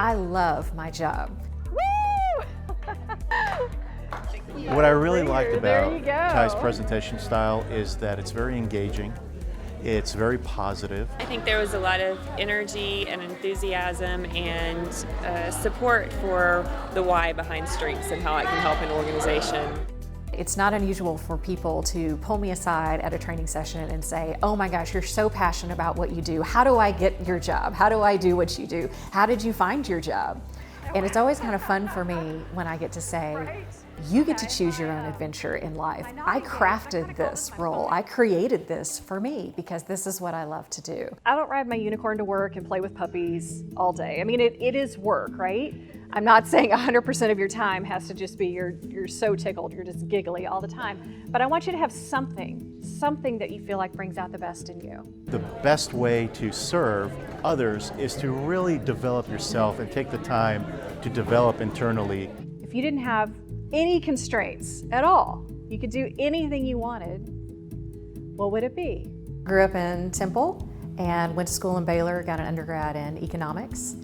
I love my job. Woo! What I really liked There about you go. Ty's presentation style is that it's very engaging, it's very positive. I think there was a lot of energy and enthusiasm and support for the why behind strengths and how it can help an organization. It's not unusual for people to pull me aside at a training session and say, oh my gosh, you're so passionate about what you do. How do I get your job? How do I do what you do? How did you find your job? And it's always kind of fun for me when I get to say, you get to choose your own adventure in life. I crafted this role. I created this for me because this is what I love to do. I don't ride my unicorn to work and play with puppies all day. I mean, it is work, right? I'm not saying 100% of your time has to just be you're so tickled, you're just giggly all the time. But I want you to have something that you feel like brings out the best in you. The best way to serve others is to really develop yourself and take the time to develop internally. If you didn't have any constraints at all, you could do anything you wanted, what would it be? Grew up in Temple and went to school in Baylor, got an undergrad in economics.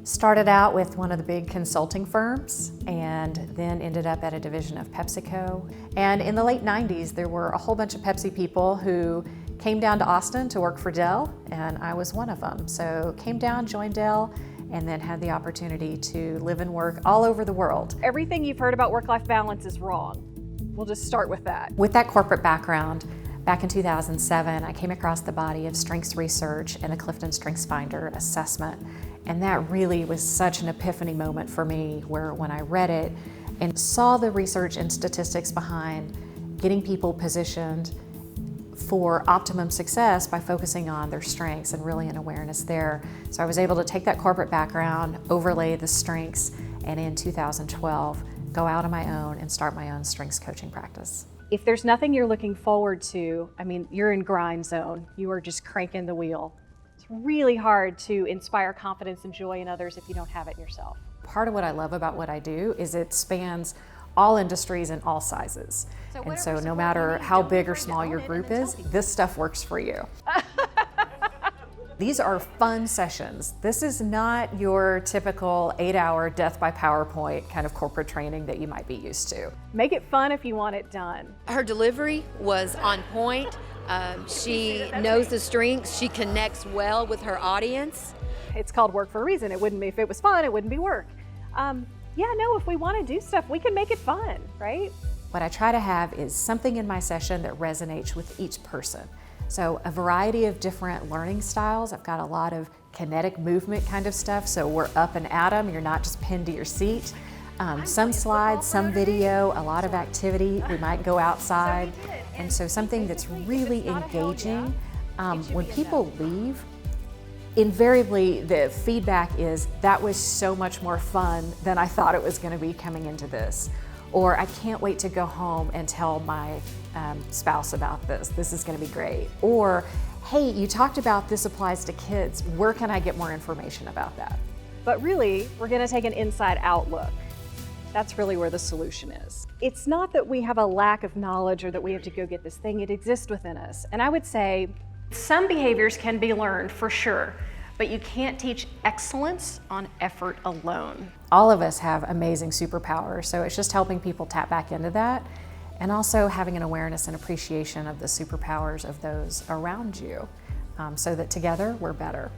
Started out with one of the big consulting firms and then ended up at a division of PepsiCo. And in the late 90s, there were a whole bunch of Pepsi people who came down to Austin to work for Dell, and I was one of them. So came down, joined Dell, and then had the opportunity to live and work all over the world. Everything you've heard about work-life balance is wrong. We'll just start with that. With that corporate background, back in 2007, I came across the body of strengths research and the Clifton StrengthsFinder assessment. And that really was such an epiphany moment for me, where when I read it and saw the research and statistics behind getting people positioned for optimum success by focusing on their strengths and really an awareness there. So I was able to take that corporate background, overlay the strengths, and in 2012, go out on my own and start my own strengths coaching practice. If there's nothing you're looking forward to, I mean, you're in grind zone. You are just cranking the wheel. It's really hard to inspire confidence and joy in others if you don't have it yourself. Part of what I love about what I do is it spans all industries and all sizes. And so no matter how big or small your group is, this stuff works for you. These are fun sessions. This is not your typical 8-hour death by PowerPoint kind of corporate training that you might be used to. Make it fun if you want it done. Her delivery was on point. She knows the strengths. She connects well with her audience. It's called work for a reason. It wouldn't be, if it was fun, it wouldn't be work. Yeah, no, if we want to do stuff, we can make it fun, right? What I try to have is something in my session that resonates with each person. So a variety of different learning styles. I've got a lot of kinetic movement kind of stuff, so we're up and at 'em. You're not just pinned to your seat. Some slides, some video, a lot of activity. We might go outside. And so something that's really engaging. When people leave, invariably the feedback is, that was so much more fun than I thought it was going to be coming into this. Or I can't wait to go home and tell my spouse about this. This is going to be great. Or, hey, you talked about this applies to kids. Where can I get more information about that? But really, we're going to take an inside out look. That's really where the solution is. It's not that we have a lack of knowledge or that we have to go get this thing. It exists within us. And I would say some behaviors can be learned for sure, but you can't teach excellence on effort alone. All of us have amazing superpowers, so it's just helping people tap back into that, and also having an awareness and appreciation of the superpowers of those around you, so that together we're better.